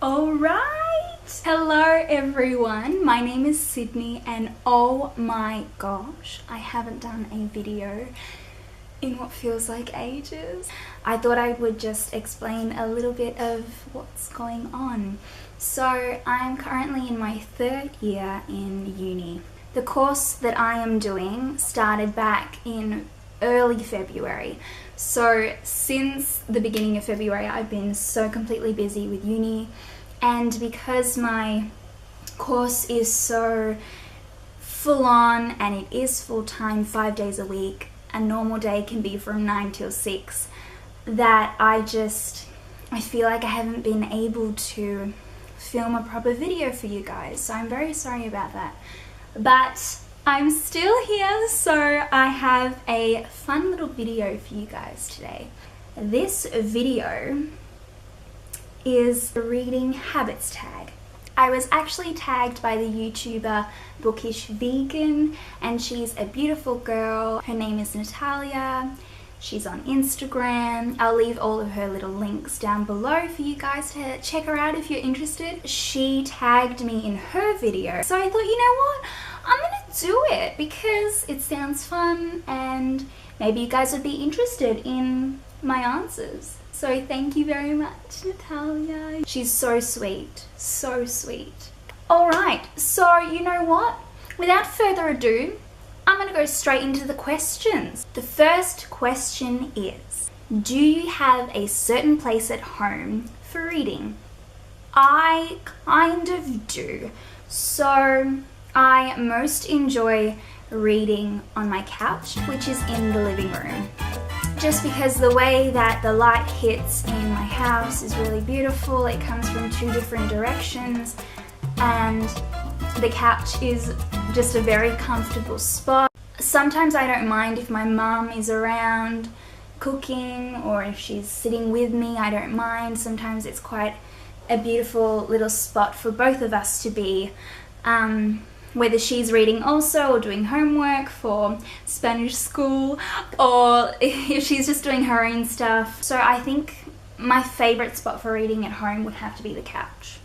Alright! Hello everyone, my name is Sydney and oh my gosh, I haven't done a video in what feels like ages. I thought I would just explain a little bit of what's going on. So I'm currently in my third year in uni. The course that I am doing started back in early February. So since the beginning of February I've been so completely busy with uni, and because my course is so full on and it is full time 5 days a week, a normal day can be from 9 till 6, that I feel like I haven't been able to film a proper video for you guys, so I'm very sorry about that. But I'm still here, so I have a fun little video for you guys today. This video is the reading habits tag. I was actually tagged by the YouTuber Bookish Vegan, and she's a beautiful girl. Her name is Natalia. She's on Instagram. I'll leave all of her little links down below for you guys to check her out if you're interested. She tagged me in her video, so I thought, you know what? I'm gonna do it because it sounds fun and maybe you guys would be interested in my answers. So thank you very much, Natalia. She's so sweet, so sweet. Alright, so you know what? Without further ado, I'm gonna go straight into the questions. The first question is, do you have a certain place at home for reading? I kind of do. So I most enjoy reading on my couch, which is in the living room. Just because the way that the light hits in my house is really beautiful. It comes from 2 different directions, and the couch is just a very comfortable spot. Sometimes I don't mind if my mum is around cooking or if she's sitting with me, I don't mind. Sometimes it's quite a beautiful little spot for both of us to be. Whether she's reading also or doing homework for Spanish school, or if she's just doing her own stuff. So I think my favourite spot for reading at home would have to be the couch.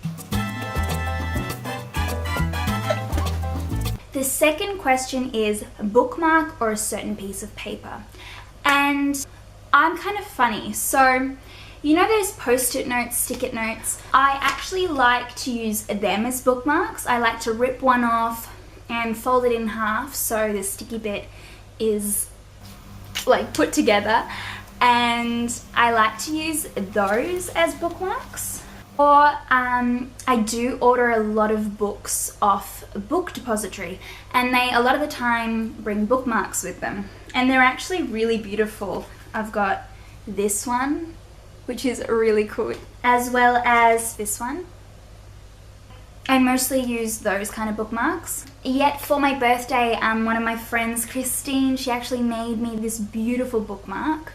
The second question is a bookmark or a certain piece of paper. And I'm kind of funny, so you know those post-it notes, stick-it notes? I actually like to use them as bookmarks. I like to rip one off and fold it in half so the sticky bit is like put together, and I like to use those as bookmarks. Or I do order a lot of books off Book Depository, and they a lot of the time bring bookmarks with them, and they're actually really beautiful. I've got this one, which is really cool, as well as this one. I mostly use those kind of bookmarks. Yet for my birthday, one of my friends, Christine, she actually made me this beautiful bookmark.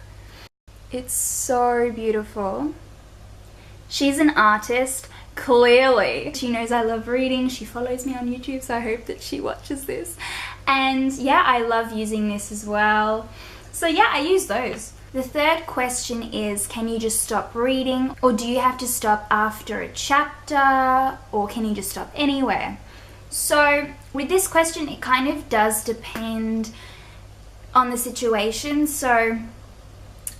It's so beautiful. She's an artist, clearly. She knows I love reading. She follows me on YouTube, so I hope that she watches this. And yeah, I love using this as well. So yeah, I use those. The third question is, can you just stop reading, or do you have to stop after a chapter, or can you just stop anywhere? So with this question, it kind of does depend on the situation. So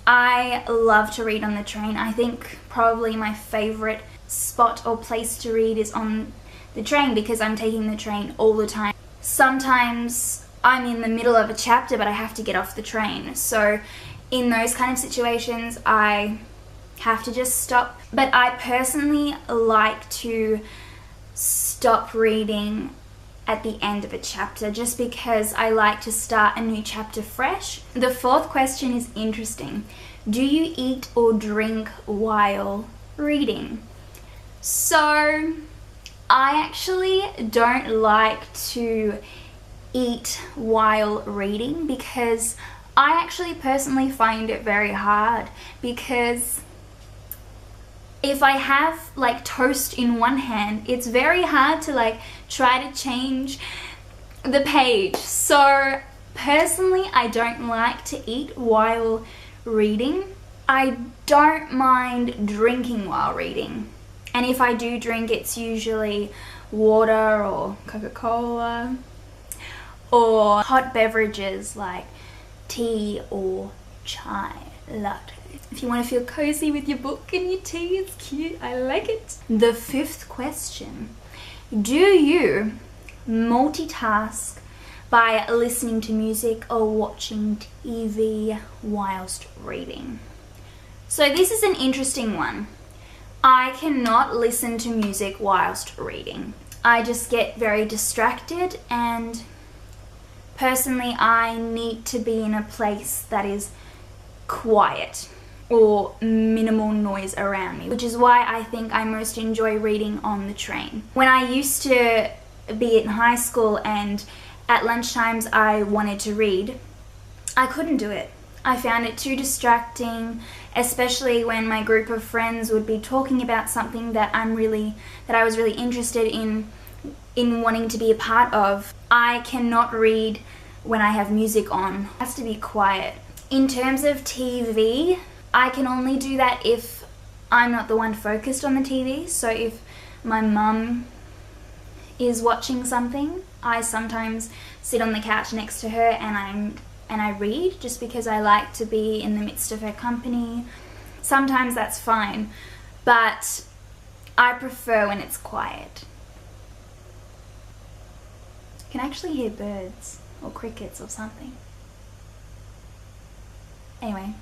I love to read on the train. I think probably my favorite spot or place to read is on the train because I'm taking the train all the time. Sometimes I'm in the middle of a chapter but I have to get off the train. So in those kind of situations, I have to just stop. But I personally like to stop reading at the end of a chapter just because I like to start a new chapter fresh. The fourth question is interesting. Do you eat or drink while reading? So I actually don't like to eat while reading because I actually personally find it very hard, because if I have like toast in one hand, it's very hard to like try to change the page. So personally, I don't like to eat while reading. I don't mind drinking while reading. And if I do drink, it's usually water or Coca-Cola or hot beverages like tea or chai latte. If you want to feel cozy with your book and your tea, it's cute. I like it. The fifth question. Do you multitask by listening to music or watching TV whilst reading? So this is an interesting one. I cannot listen to music whilst reading. I just get very distracted, and personally I need to be in a place that is quiet or minimal noise around me, which is why I think I most enjoy reading on the train. When I used to be in high school and at lunchtimes I wanted to read, I couldn't do it. I found it too distracting, especially when my group of friends would be talking about something that I was really interested in wanting to be a part of. I cannot read when I have music on. It has to be quiet. In terms of TV, I can only do that if I'm not the one focused on the TV. So if my mum is watching something, I sometimes sit on the couch next to her and I read, just because I like to be in the midst of her company. Sometimes that's fine, but I prefer when it's quiet. You can actually hear birds or crickets or something. Anyway,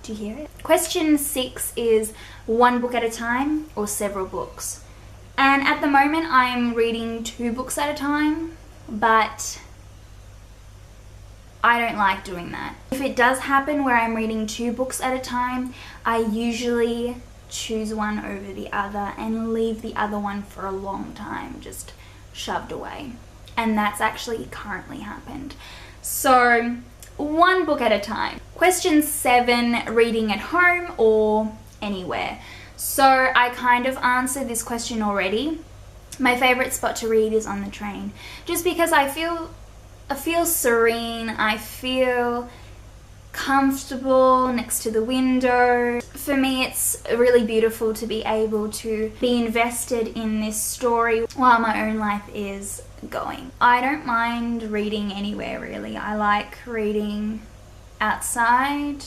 do you hear it? Question 6 is one book at a time or several books. And at the moment I'm reading 2 books at a time, but I don't like doing that. If it does happen where I'm reading 2 books at a time, I usually choose one over the other and leave the other one for a long time, just shoved away. And that's actually currently happened. So 1 book at a time. Question 7, reading at home or anywhere. So I kind of answered this question already. My favorite spot to read is on the train, just because I feel serene, I feel comfortable next to the window. For me, it's really beautiful to be able to be invested in this story while my own life is going. I don't mind reading anywhere really. I like reading outside.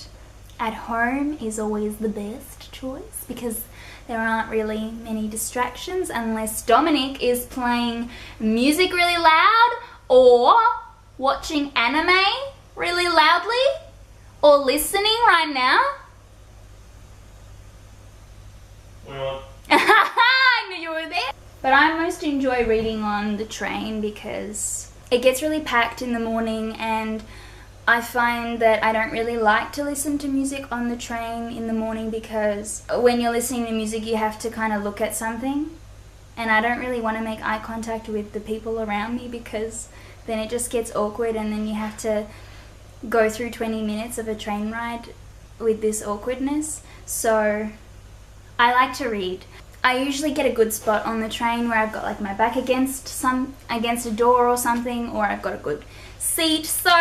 At home is always the best choice because there aren't really many distractions unless Dominic is playing music really loud or watching anime really loudly or listening right now. I knew you were there. But I most enjoy reading on the train because it gets really packed in the morning, and I find that I don't really like to listen to music on the train in the morning because when you're listening to music you have to kind of look at something, and I don't really want to make eye contact with the people around me because then it just gets awkward, and then you have to go through 20 minutes of a train ride with this awkwardness. So I like to read. I usually get a good spot on the train where I've got like my back against a door or something, or I've got a good seat. So,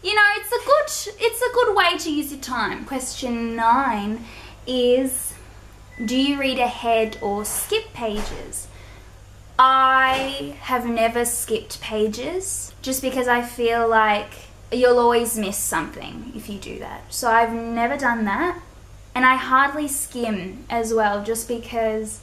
you know, it's a good way to use your time. Question 9 is, do you read ahead or skip pages? I have never skipped pages just because I feel like you'll always miss something if you do that. So I've never done that. And I hardly skim as well, just because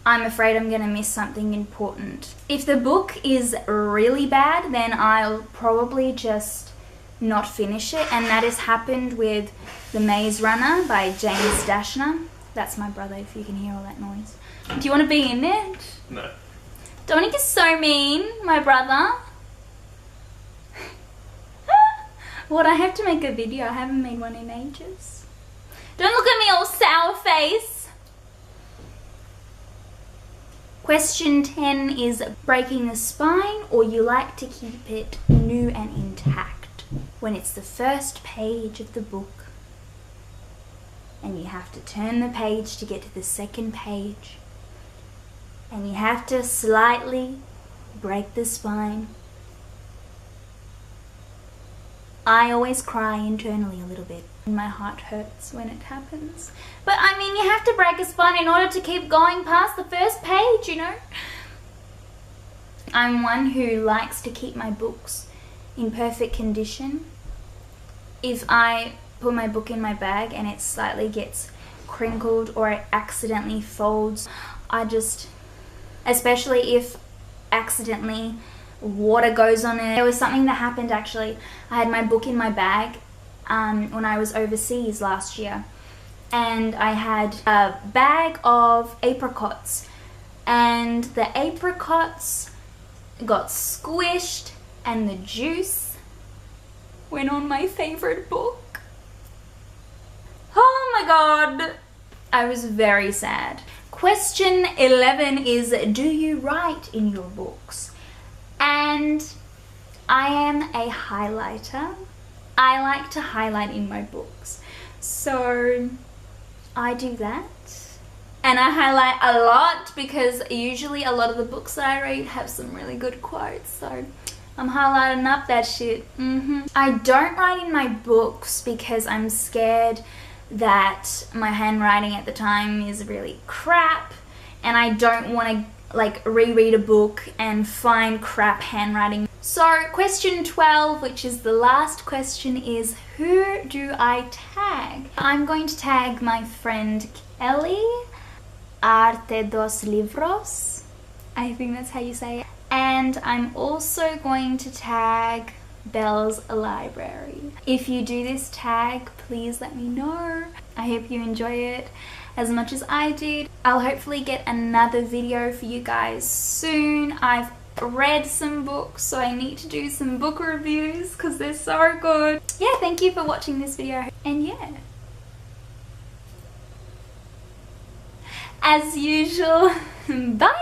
I'm afraid I'm going to miss something important. If the book is really bad, then I'll probably just not finish it. And that has happened with The Maze Runner by James Dashner. That's my brother, if you can hear all that noise. Do you want to be in it? No. Dominic is so mean, my brother. What, I have to make a video. I haven't made one in ages. Don't look at me all sour face. Question 10 is breaking the spine, or you like to keep it new and intact when it's the first page of the book and you have to turn the page to get to the second page and you have to slightly break the spine. I always cry internally a little bit. My heart hurts when it happens. But I mean, you have to break a spine in order to keep going past the first page, you know? I'm one who likes to keep my books in perfect condition. If I put my book in my bag and it slightly gets crinkled or it accidentally folds, I just, especially if accidentally water goes on it. There was something that happened actually. I had my book in my bag when I was overseas last year, and I had a bag of apricots, and the apricots got squished and the juice went on my favorite book. Oh my god, I was very sad. Question 11 is, do you write in your books? And I am a highlighter. I like to highlight in my books. So I do that. And I highlight a lot because usually a lot of the books that I read have some really good quotes. So I'm highlighting up that shit. I don't write in my books because I'm scared that my handwriting at the time is really crap, and I don't want to like reread a book and find crap handwriting. So question 12, which is the last question, is who do I tag? I'm going to tag my friend Kelly, Arte dos Libros, I think that's how you say it, and I'm also going to tag Belle's Library. If you do this tag, please let me know. I hope you enjoy it as much as I did. I'll hopefully get another video for you guys soon. I've read some books, so I need to do some book reviews because they're so good. Yeah, thank you for watching this video, and yeah, as usual, bye!